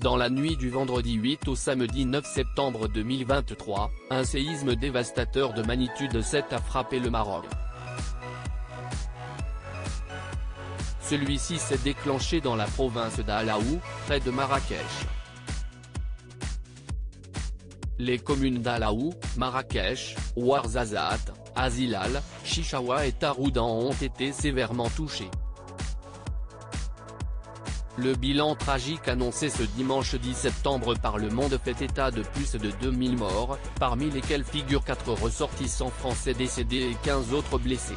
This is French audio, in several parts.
Dans la nuit du vendredi 8 au samedi 9 septembre 2023, un séisme dévastateur de magnitude 7 a frappé le Maroc. Celui-ci s'est déclenché dans la province d'Alaou, près de Marrakech. Les communes d'Alaou, Marrakech, Ouarzazate, Azilal, Chichaoua et Taroudan ont été sévèrement touchés. Le bilan tragique annoncé ce dimanche 10 septembre par Le Monde fait état de plus de 2000 morts, parmi lesquels figurent 4 ressortissants français décédés et 15 autres blessés.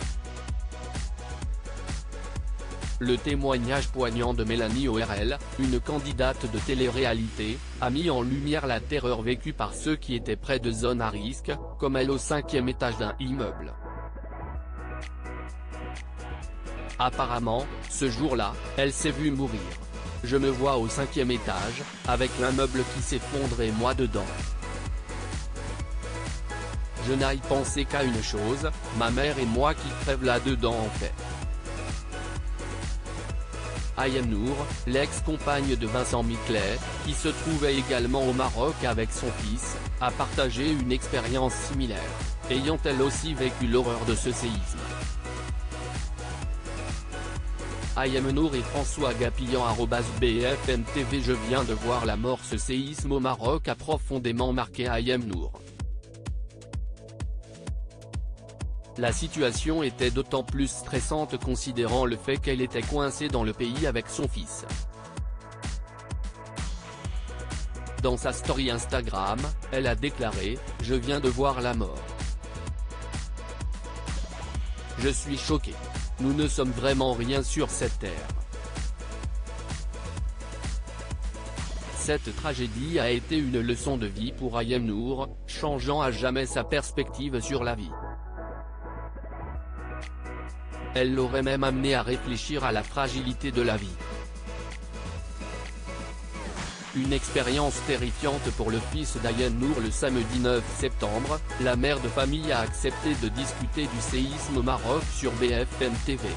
Le témoignage poignant de Mélanie ORL, une candidate de télé-réalité, a mis en lumière la terreur vécue par ceux qui étaient près de zones à risque, comme elle au 5e étage d'un immeuble. Apparemment, ce jour-là, elle s'est vue mourir. Je me vois au 5e étage, avec l'immeuble qui s'effondre et moi dedans. Je n'aille penser qu'à une chose, ma mère et moi qui crèvent là-dedans en fait. Ayem Nour, l'ex-compagne de Vincent Miclet, qui se trouvait également au Maroc avec son fils, a partagé une expérience similaire, ayant elle aussi vécu l'horreur de ce séisme. Ayem Nour et François Gapillan @BFM TV. Je viens de voir la mort. Ce séisme au Maroc a profondément marqué Ayem Nour. La situation était d'autant plus stressante considérant le fait qu'elle était coincée dans le pays avec son fils. Dans sa story Instagram, elle a déclaré « Je viens de voir la mort. Je suis choquée. Nous ne sommes vraiment rien sur cette terre. » Cette tragédie a été une leçon de vie pour Ayem Nour, changeant à jamais sa perspective sur la vie. Elle l'aurait même amené à réfléchir à la fragilité de la vie. Une expérience terrifiante pour le fils d'Ayem Nour. Le samedi 9 septembre, la mère de famille a accepté de discuter du séisme au Maroc sur BFM TV.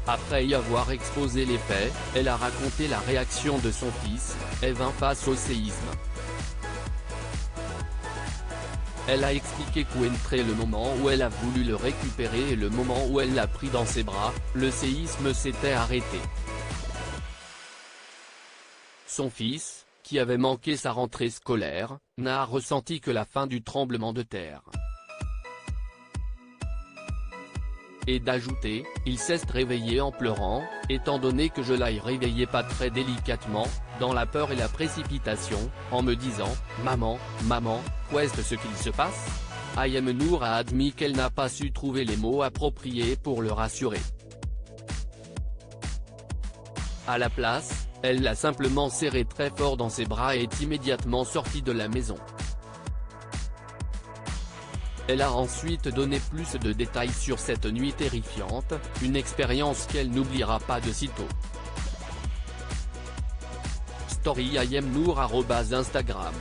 Après y avoir exposé les faits, elle a raconté la réaction de son fils, Evin, face au séisme. Elle a expliqué qu'entre le moment où elle a voulu le récupérer et le moment où elle l'a pris dans ses bras, le séisme s'était arrêté. Son fils, qui avait manqué sa rentrée scolaire, n'a ressenti que la fin du tremblement de terre. Et d'ajouter, il s'est réveillé en pleurant, étant donné que je l'ai réveillé pas très délicatement, dans la peur et la précipitation, en me disant « Maman, qu'est-ce qu'il se passe ?» Ayem Nour a admis qu'elle n'a pas su trouver les mots appropriés pour le rassurer. À la place, elle l'a simplement serré très fort dans ses bras et est immédiatement sortie de la maison. Elle a ensuite donné plus de détails sur cette nuit terrifiante, une expérience qu'elle n'oubliera pas de sitôt. Story Ayem Nour @Instagram.